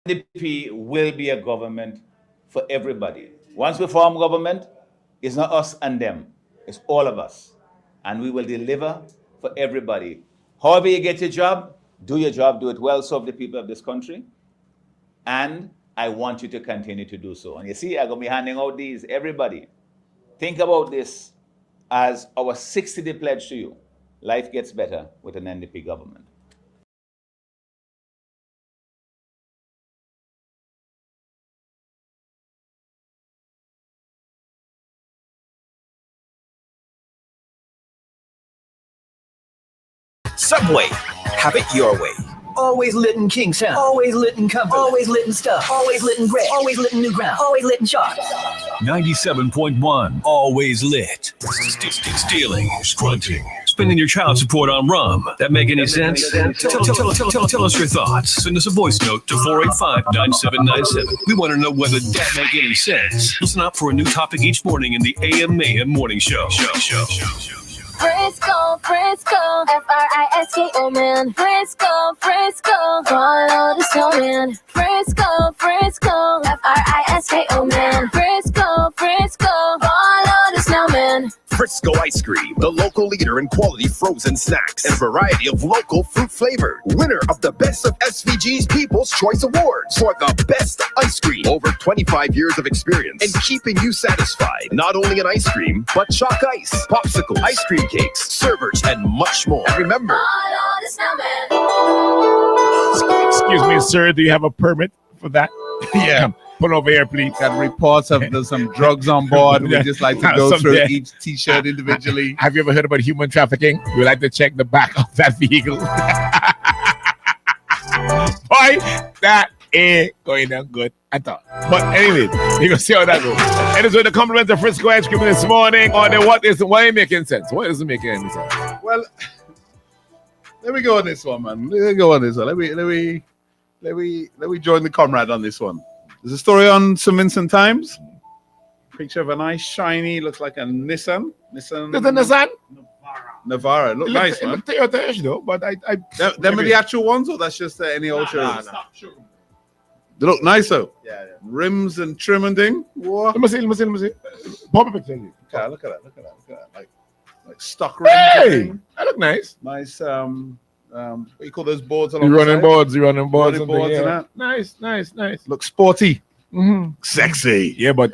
NDP will be a government for everybody. Once we form government, it's not us and them, it's all of us. And we will deliver for everybody. However you get your job, do it well, serve the people of this country. And I want you to continue to do so. And you see, I'm going to be handing out these. Everybody, think about this as our 60-day pledge to you. Life gets better with an NDP government. Subway, have it your way. Always lit in Kingstown. Always lit in Cumberland. Always lit in stuff. Always lit in gray. Always lit in New Ground. Always lit in Chalk. 97.1, always lit. Stealing, scrunching, spending your child support on rum. That make any sense? Tell us your thoughts. Send us a voice note to 485-9797. We want to know whether that make any sense. Listen up for a new topic each morning in the AM Mayhem Morning Show. Frisco, Frisco, F-R-I-S-K-O, man. Frisco, Frisco, follow the snowman. Frisco, Frisco, F-R-I-S-K-O, man. Frisco, Frisco, follow the snowman. Frisco Ice Cream, the local leader in quality frozen snacks and variety of local fruit flavor. Winner of the Best of SVG's People's Choice Awards for the best ice cream. Over 25 years of experience in keeping you satisfied. Not only in ice cream, but chalk ice, popsicles, ice cream cakes, servers, and much more. And remember, Follow the snowman. Excuse me, sir. Do you have a permit for that? Yeah. Put over here, please. Got reports of there's some drugs on board. We just like to go through Someday. each T-shirt individually. Have you ever heard about human trafficking? We like to check the back of that vehicle. Boy, that ain't going down good at all. But anyway, you can see how that goes. And it's with the compliment of Frisco Ice Cream this morning on the why ain't making sense? What isn't making any sense? Well, let me go on this one, man. Let me go on this one. Let me join the comrade on this one. There's a story on St. Vincent Times. Picture of a nice, shiny, looks like a Nissan. Nissan? Navara. Look nice, man. Toyota-ish though, but Them are the actual ones, or that's just any old showroom? They look nice, though. Yeah. Rims and trim and thing. What? Let me see. Pop a picture. Okay, look at that. Like stock rims. Hey, that look nice. Nice. What you call those boards? You running boards and that. Nice. Look sporty. Mm-hmm. Sexy. Yeah, but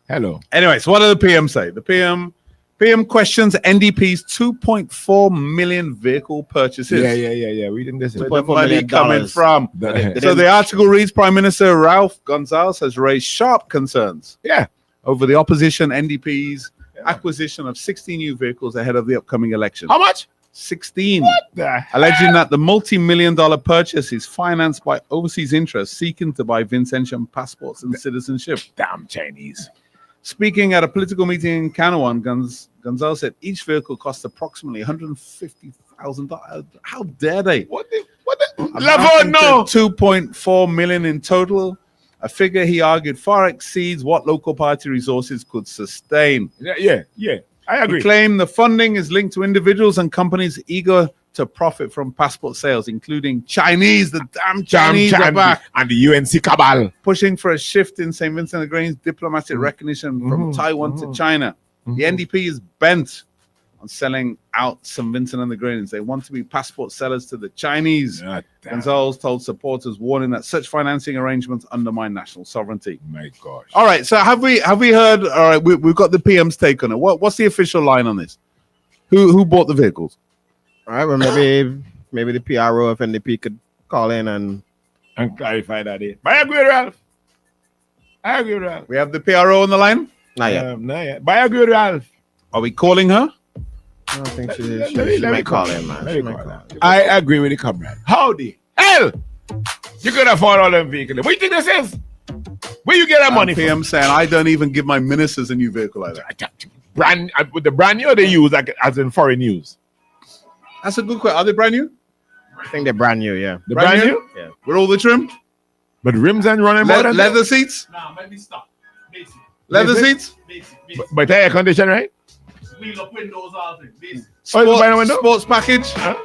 hello. Anyway, so what did the PM say? The PM questions NDP's 2.4 million vehicle purchases. Yeah. We didn't listen. Where the money coming from? So the article reads, Prime Minister Ralph Gonzalez has raised sharp concerns. Yeah. Over the opposition NDP's acquisition of 16 new vehicles ahead of the upcoming election. How much? 16. What the heck? Alleging that the multi-million-dollar purchase is financed by overseas interests seeking to buy Vincentian passports and citizenship. Damn Chinese. Speaking at a political meeting in Kanawha, Gonzalez said each vehicle costs approximately $150,000. How dare they? What the? Level no. 2.4 million in total. A figure he argued far exceeds what local party resources could sustain. Yeah. I agree. He claimed the funding is linked to individuals and companies eager to profit from passport sales, including Chinese. The damn Chinese are back. And the UNC cabal. Pushing for a shift in St. Vincent and Grenadines diplomatic recognition from Taiwan to China. The NDP is bent on selling out St. Vincent and the Grenadines. They want to be passport sellers to the Chinese. Gonzalez told supporters, warning that such financing arrangements undermine national sovereignty. My gosh. All right, so have we heard? All right, we've got the PM's take on it. What's the official line on this? Who bought the vehicles? All right, well, maybe the PRO of NDP could call in and clarify that. But I agree with Ralph. We have the PRO on the line? Not yet. But I agree with Ralph. Are we calling her? I don't think she might call in, man. I agree with the comrade. How the hell you could afford all them vehicles? What do you think this is? Where you get that money from? PM saying I don't even give my ministers a new vehicle like that. With the brand new they use like as in foreign use. That's a good question. Are they brand new? I think they're brand new, yeah. The brand new? Yeah. With all the trim? But rims and running leather seats? Nah, maybe stop. Basic. Leather seats? Basic. But air condition, right? Wheel up windows, all things. Basic. Sports package? Huh?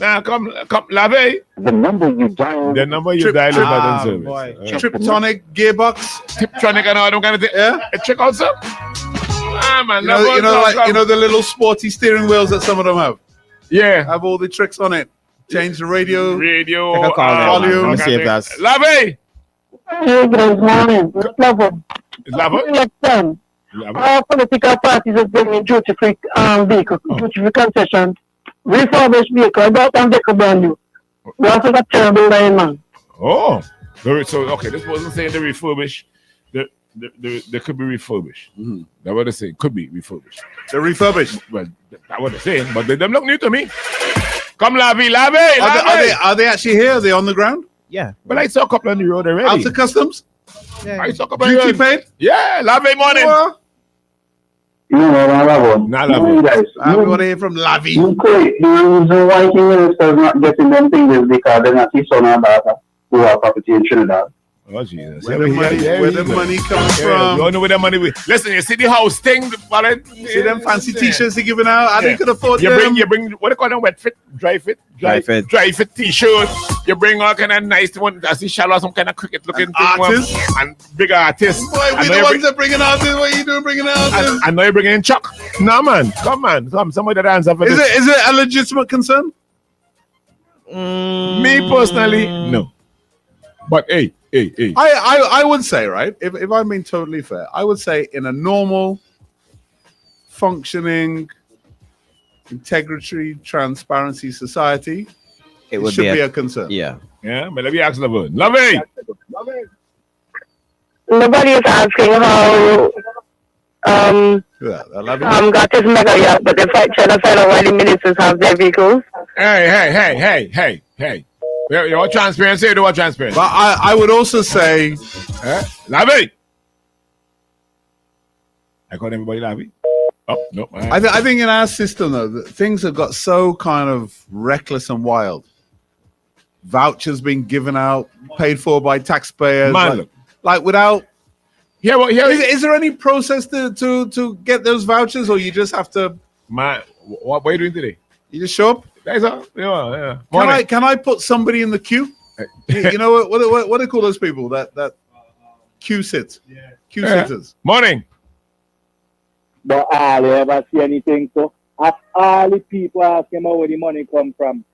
Now come, Lave. The number you dial. The number you Trip- dial is not Ah, in service. boy. Triptonic gearbox. Tiptronic and all them kind of thing. Yeah. Check out some. Ah man, You know the little sporty steering wheels that some of them have. yeah. Have all the tricks on it. Change the radio. Radio. Take a call there, volume. man. Let me see if that's. Lave. Hey guys, morning. Love Lave. election. All political parties are bringing duty-free vehicle, duty-free concessions, refurbished vehicle, about them vehicle brand new. We also got terrible line, man. Oh. So okay, this wasn't saying the refurbished. They could be refurbished. Mhm. That's what they're saying. Could be refurbished. They're refurbished. Well, that's what they're saying. But they don't look new to me. Come, Lave. Are they actually here? Are they on the ground? Yeah. But I saw a couple on the road already. Out of customs? I saw a couple on the Duty road. paid? Yeah, Lave morning. Well, You know, I love one. Nah, love You one. guys, I'm going to hear from Lavi. you quit. The reason why King Minister is not getting them things is because they're not his son or daughter who have property in Trinidad. Oh, Jesus. Where the money comes You from? don't know where the money will. Listen, you see the house thing, See them fancy t-shirts they giving out? They could afford You them. bring what do you call them? Wet fit, dry fit, Dry fit. dry fit t-shirt. You bring all kind of nice one. I see shallow, some kind of cricket looking And thing, one, artists. and big artists. Boy, I we know the you ones that bringing out this. What are you doing bringing out this? I know you're bringing in Chuck. No man, come. Somebody that answer for Is this. it a legitimate concern? Me personally, no. But hey. I would say, right, if I'm being totally fair, I would say in a normal, functioning, integrity, transparency society, it should be a concern. Yeah. Yeah, but let me ask Laverne. Laverne! Nobody is asking how got his mega yacht, but they're trying to find out why the ministers have their vehicles. Hey. You want transparency or do you want transparency? But I would also say, Lavi! I call everybody Lavi. Oh, no. I think in our system, though, that things have got so kind of reckless and wild. Vouchers being given out, paid for by taxpayers. Man, like without... Is there any process to get those vouchers, or you just have to... Man, what are you doing today? You just show up? That's all. Yeah. Can I put somebody in the queue? You know what do they call those people that queue sit? Queue sitters. Morning. But all you ever see anything so? Of all the people asking where the money come from.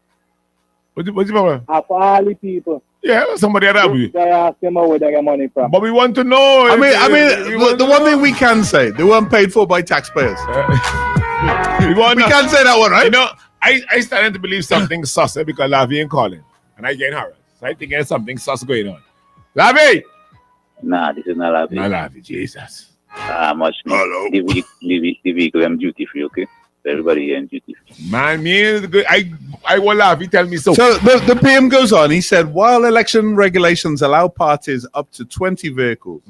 What's the problem? Of all the people. Yeah, somebody at that. They ask them where they get money from. But we want to know. I mean, the one thing we can say, they weren't paid for by taxpayers. We can't say that one, right? You know, I started to believe something sus because Lavi ain't calling. And I get harassed. So I think there's something sus going on. Lavi! Nah, this is not Lavi. Not Lavi, Jesus. Much. Hello. The vehicle, I'm duty free, okay? Everybody here in duty free. Man, I will laugh. He tell me so. So the PM goes on. He said, while election regulations allow parties up to 20 vehicles,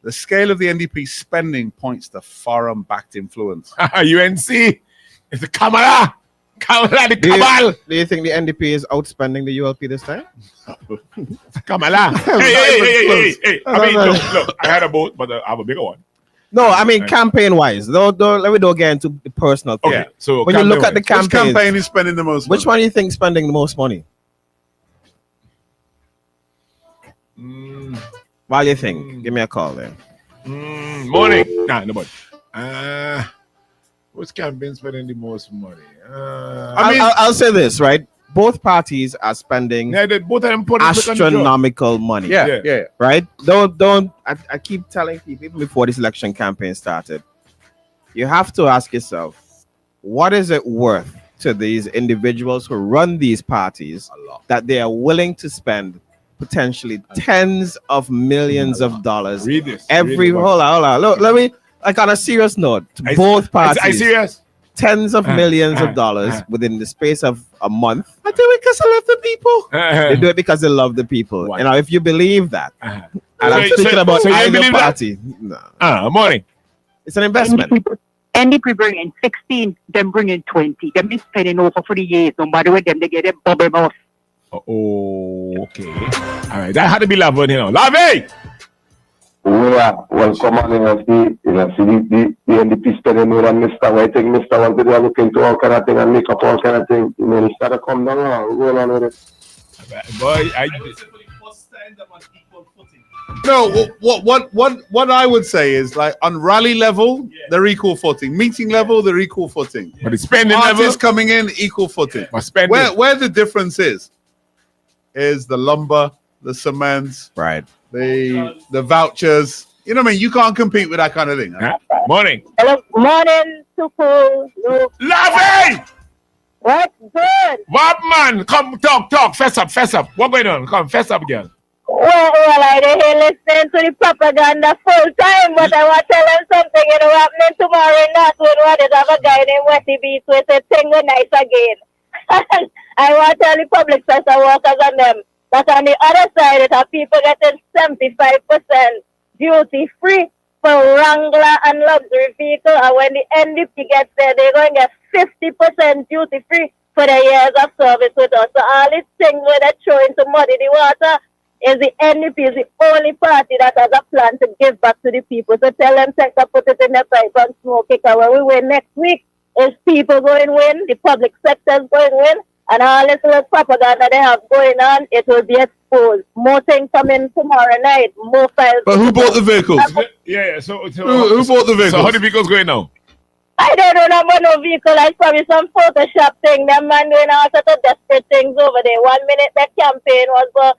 the scale of the NDP spending points to foreign-backed influence. UNC, it's a Kamala. Kamala, the Kamal. Do you think the NDP is outspending the ULP this time? Kamala. Hey. I mean, look, I had a boat, but I have a bigger one. No, I mean campaign-wise. Don't let me don't get into the personal thing. Okay, so when you look at the which campaign, campaign is spending the most money? Which one do you think is spending the most money? While you think, give me a call there. Morning. Nah, nobody. Which campaign spending the most money? I'll say this, right? Both parties are spending both of them astronomical money. Yeah. Right? Don't. I keep telling people even before this election campaign started, you have to ask yourself, what is it worth to these individuals who run these parties that they are willing to spend potentially tens of millions of dollars hold on. Look, let me, like, on a serious note, both parties. Are you serious? Tens of millions of dollars within the space of a month. I do it because I love the people. They do it because they love the people. You know, if you believe that, and I'm speaking about either party. No. Morning. It's an investment. NDP bring in 16, them bring in 20. Them is spending over for the years. No matter what them, they get them bubble mouth. Oh, okay. All right. That had to be Laverne, you know. Lavi! Welcome on see the NDP spending more than Mr. I think Mr. wanted to look into all kind of thing and make up all kind of thing. You know, instead of come down, we're going on with it. Boy, No, what I would say is like on rally level, they're equal footing. Meeting level, they're equal footing. But the spending Artists level coming in, equal footing. But spending. Where the difference is the lumber, the cement, right? The vouchers. You know what I mean? You can't compete with that kind of thing. Huh? Morning. Hello, morning, Tupu. Lovey! What? Good. What man? Come talk. Fess up. What going on? Come, fess up, girl. Well, I don't hear listening to the propaganda full time, but I want to tell them something. You know, happening tomorrow in Northwood, what is have a guy named Wetty Beats with a thing nice again. I want to tell the public sector workers and them that on the other side, it have people getting 75% duty free for Wrangler and luxury vehicle, and when the NDP gets there, they're going to get 50% duty free for the years of service with us. So all these things where they're throwing to muddy the water is the NDP is the only party that has a plan to give back to the people. So tell them sector put it in the pipe and smoke it. And when we win next week, is people going to win, the public sector is going to win, and all this little propaganda they have going on, it will be exposed. More things coming tomorrow night, more files. But who bought the vehicles? Yeah. So who bought the vehicles? So how the vehicles going now? I don't know about no vehicle. I probably some Photoshop thing. Them man doing all sorts of desperate things over there. 1 minute that campaign was for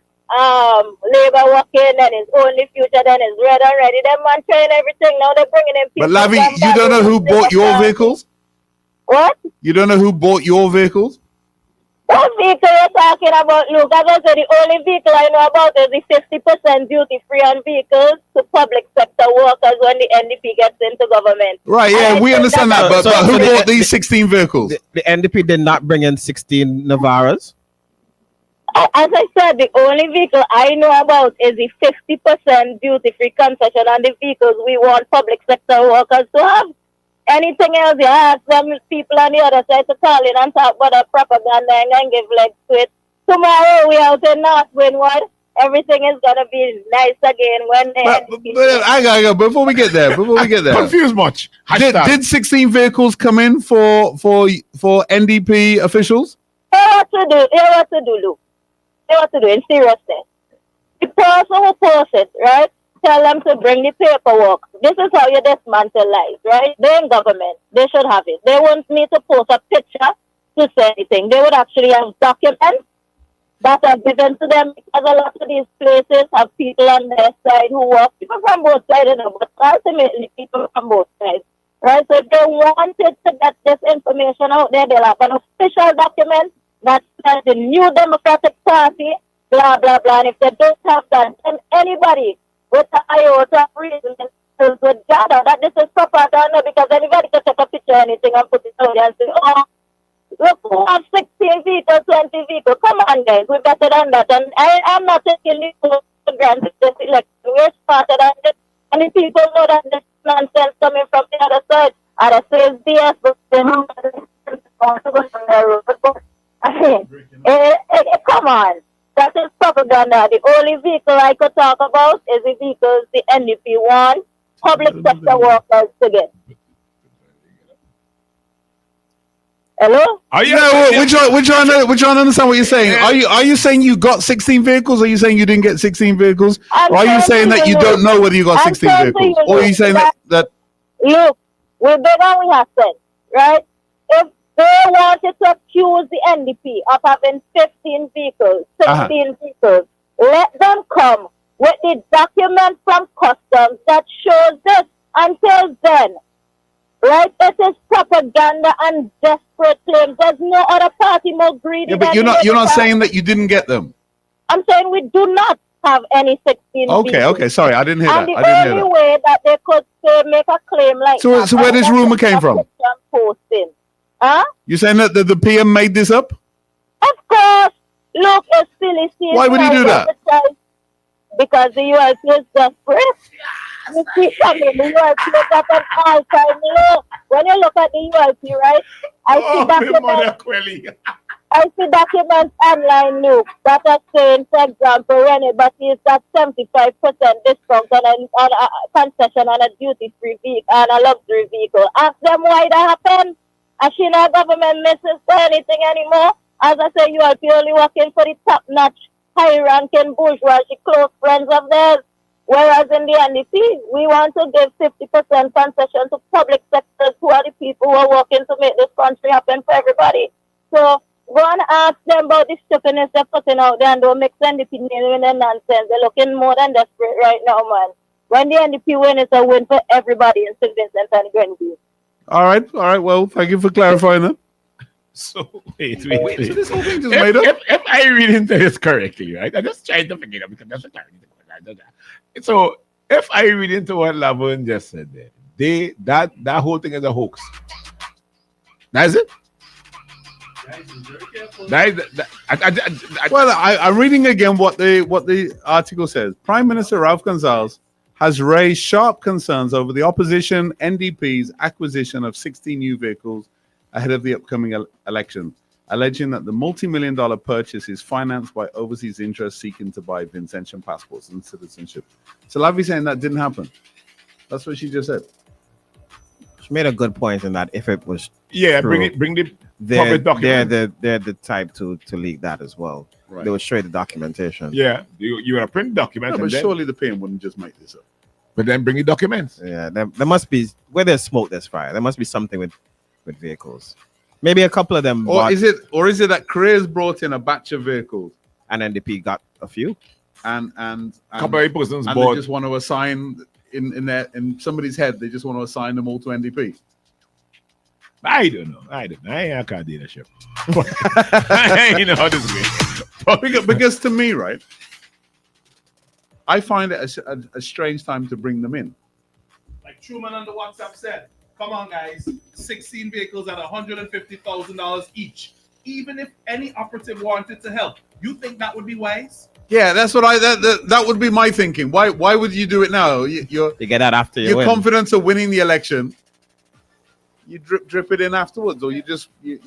Labour working, then his only future, then his red already. Them man trying everything. Now they're bringing in people. But Lavi, you don't know who bought your vehicles? What? You don't know who bought your vehicles? What vehicle you're talking about, Luke? As I said, the only vehicle I know about is the 50% duty free on vehicles to public sector workers when the NDP gets into government. Right, yeah, we understand that. But who bought these 16 vehicles? The NDP did not bring in 16 Navaras. As I said, the only vehicle I know about is the 50% duty free concession on the vehicles we want public sector workers to have. Anything else, you ask them people on the other side to call in and talk about the propaganda and give legs to it. Tomorrow we out in North Windward. Everything is gonna be nice again when I gotta go before we get there. Confused much. Did 16 vehicles come in for NDP officials? They what to do, Luke. They what to do in seriousness. The person who posts it, right? Tell them to bring the paperwork. This is how you dismantle lies, right? They're in government. They should have it. They won't need to post a picture to say anything. They would actually have documents that are given to them, because a lot of these places have people on their side who work, people from both sides, but ultimately people from both sides, right? So if they wanted to get this information out there, they'll have an official document that says the New Democratic Party, blah, blah, blah. And if they don't have that, then anybody with the iota of reason would gather that this is propaganda, because anybody can take a picture or anything and put it out there and say, oh, look, we have 16 vehicles, 20 vehicles. Come on, guys, we're better than that. And I'm not taking this for granted. This election, we're smarter than this. And the people know that this nonsense coming from the other side. And I say it's BS, but they know that it's to go from the road. I mean, come on. That is propaganda. The only vehicle I could talk about is the vehicles the NDP want public sector workers to get. Hello? We're trying to understand what you're saying. Are you saying you got 16 vehicles, or are you saying you didn't get 16 vehicles? Or are you saying that you don't know whether you got 16 vehicles? Or are you saying that Look, we're big and we have sense, right? If they wanted to accuse the NDP of having 15 vehicles, 16 vehicles, let them come with the document from customs that shows this. Until then, right, it is propaganda and desperate claims. There's no other party more greedy. Yeah, but you're not saying that you didn't get them. I'm saying we do not have any 16 vehicles. Okay, sorry, I didn't hear and that. the only way that they could make a claim like so that. So where this rumor came from? Posting. Huh? You saying that the PM made this up? Of course. Look, it's silly. Why would he do that? Because the US is desperate. You see something, the US is at an all-time low. When you look at the US, right? I see I see documents online, Luke, that are saying, for example, when a bus is at 75% discount on a concession on a duty-free vehicle and a luxury vehicle. Ask them why that happened. And she not government misses for anything anymore. As I say, you are purely working for the top-notch, high-ranking bourgeoisie, close friends of theirs. Whereas in the NDP, we want to give 50% concession to public sectors who are the people who are working to make this country happen for everybody. So go and ask them about the stupidness they're putting out there and don't mix NDP with their nonsense. They're looking more than desperate right now, man. When the NDP win, it's a win for everybody in St. Vincent and Grenville. All right. Well, thank you for clarifying that. So wait. So this whole thing just made up? If I read into this correctly, right? I'm just trying to figure it out because that's what I read. So if I read into what Lavon just said there, that whole thing is a hoax. That's it? Well, I'm reading again what the article says. Prime Minister Ralph Gonsalves has raised sharp concerns over the opposition NDP's acquisition of 16 new vehicles ahead of the upcoming election, alleging that the multi-million-dollar purchase is financed by overseas interests seeking to buy Vincentian passports and citizenship. So Lavi's saying that didn't happen. That's what she just said. She made a good point in that if it was true, bring the public document. They're the type to leak that as well. Right. They would show you the documentation. Yeah, you want to print documents. No, but surely the PM wouldn't just make this up. But then bring the documents. Yeah, there must be, where there's smoke, there's fire. There must be something with vehicles. Maybe a couple of them. Or is it that Careers brought in a batch of vehicles and NDP got a few? And couple of persons and bought. they just want to assign in somebody's head, they just want to assign them all to NDP. I don't know. I can't dealership. I know how this goes. Because to me, right, I find it a strange time to bring them in. Like Truman on the WhatsApp said, come on, guys, 16 vehicles at $150,000 each. Even if any operative wanted to help, you think that would be wise? Yeah, that's what that would be my thinking. Why would you do it now? You get that after you your win. Confidence of winning the election. You drip it in afterwards, or you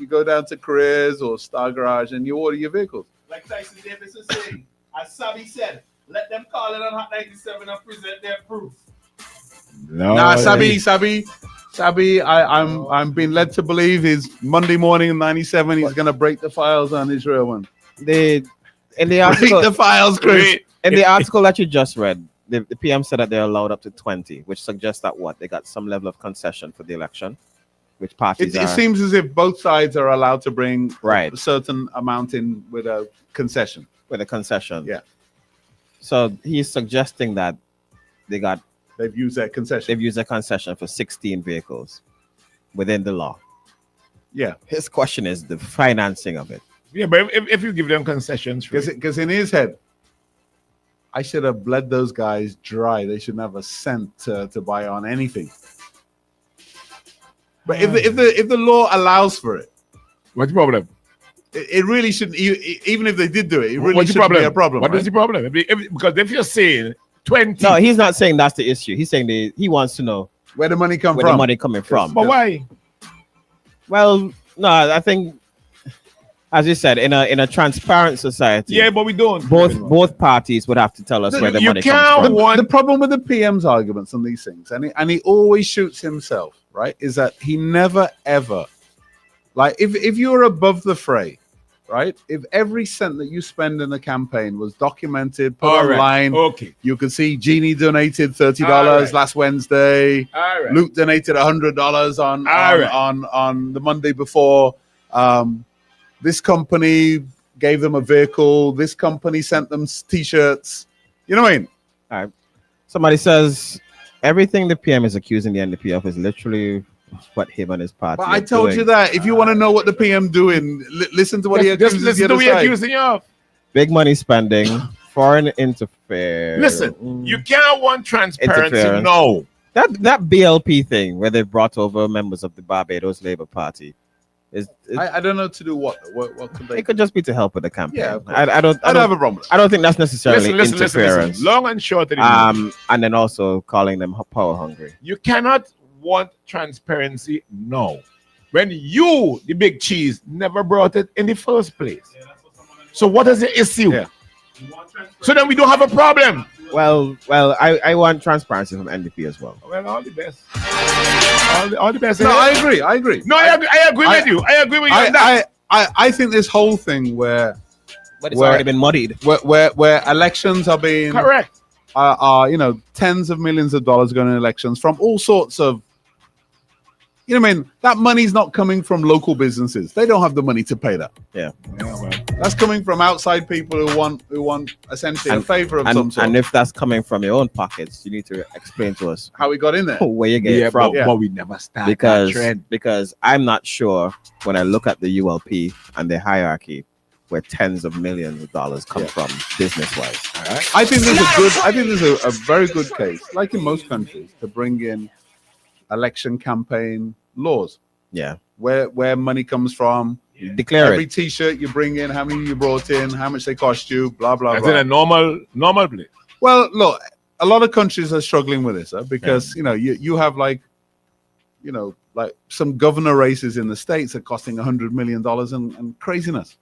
go down to Careers or Star Garage and you order your vehicles. Like Tyson Davis is saying, as Sabi said, let them call it on Hot 97 and present their proof. Nah, Sabi, I'm being led to believe is Monday morning in 97 he's gonna break the files on Israel one. In the article, break the files, Chris. In the article that you just read, the PM said that they're allowed up to 20, which suggests that they got some level of concession for the election. Which parties it seems as if both sides are allowed to bring a certain amount in with a concession. Yeah. So he's suggesting that they've used their concession. They've used a concession for 16 vehicles within the law. Yeah. His question is the financing of it. Yeah, but if you give them concessions, because in his head, I should have bled those guys dry. They shouldn't have a cent to buy on anything. But if the law allows for it, what's the problem? It really shouldn't. Even if they did do it, it really shouldn't be a problem. What is the problem? Because if you're saying 20, no, he's not saying that's the issue. He's saying he wants to know where the money coming from. But why? Well, no, I think, as you said, in a transparent society. Yeah, but we don't. Both parties would have to tell us where the money comes from. The problem with the PM's arguments on these things, and he always shoots himself, right, is that he never ever, like, if you're above the fray, right, if every cent that you spend in a campaign was documented, put online, okay, you could see Jeannie donated $30 last Wednesday, Luke donated $100 on the Monday before, this company gave them a vehicle, this company sent them t-shirts, you know what I mean? All right. Somebody says everything the PM is accusing the NDP of is literally what him and his party But I told you that. If you want to know what the PM doing, listen to what he accuses the other side. Accusing you of. Big money spending, foreign interference. Listen, you can't want transparency. No. That BLP thing where they brought over members of the Barbados Labour Party. I don't know to do what could they? It could just be to help with the campaign. Yeah, I don't have a problem. I don't think that's necessarily interference. Listen. Long and short. And then also calling them power hungry. You cannot want transparency. No. when you, the big cheese, never brought it in the first place. So what is the issue? Yeah. So then we don't have a problem. Well, I want transparency from NDP as well. Well, all the best. All the best. No, I agree. No, I agree with you. I agree with you on that. I think this whole thing where But it's already been muddied. where elections are being Correct. You know, tens of millions of dollars going in elections from all sorts of, you know what I mean? That money's not coming from local businesses. They don't have the money to pay that. Yeah. That's coming from outside people who want essentially a favor of some sort. And if that's coming from your own pockets, you need to explain to us How we got in there. where you get it from. But we never start because that trend. because I'm not sure when I look at the ULP and the hierarchy where tens of millions of dollars come from business wise. I think there's a very good case, like in most countries, to bring in election campaign laws. Yeah. Where money comes from. You declare every it. T-shirt you bring in, how many you brought in, how much they cost you, blah blah That's blah. in a normal place. Well, look, a lot of countries are struggling with this because you know you have like some governor races in the states are costing $100 million and craziness.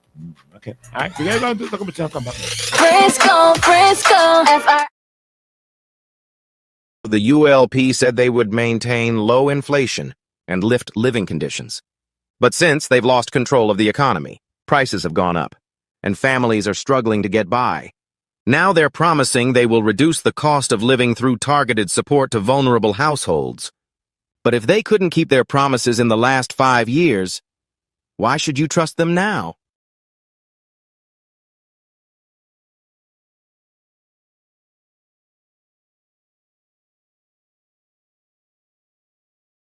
Okay. All right. We're going to talk about come back. Frisco, FR. The ULP said they would maintain low inflation and lift living conditions. But since they've lost control of the economy, prices have gone up, and families are struggling to get by. Now they're promising they will reduce the cost of living through targeted support to vulnerable households. But if they couldn't keep their promises in the last 5 years, why should you trust them now?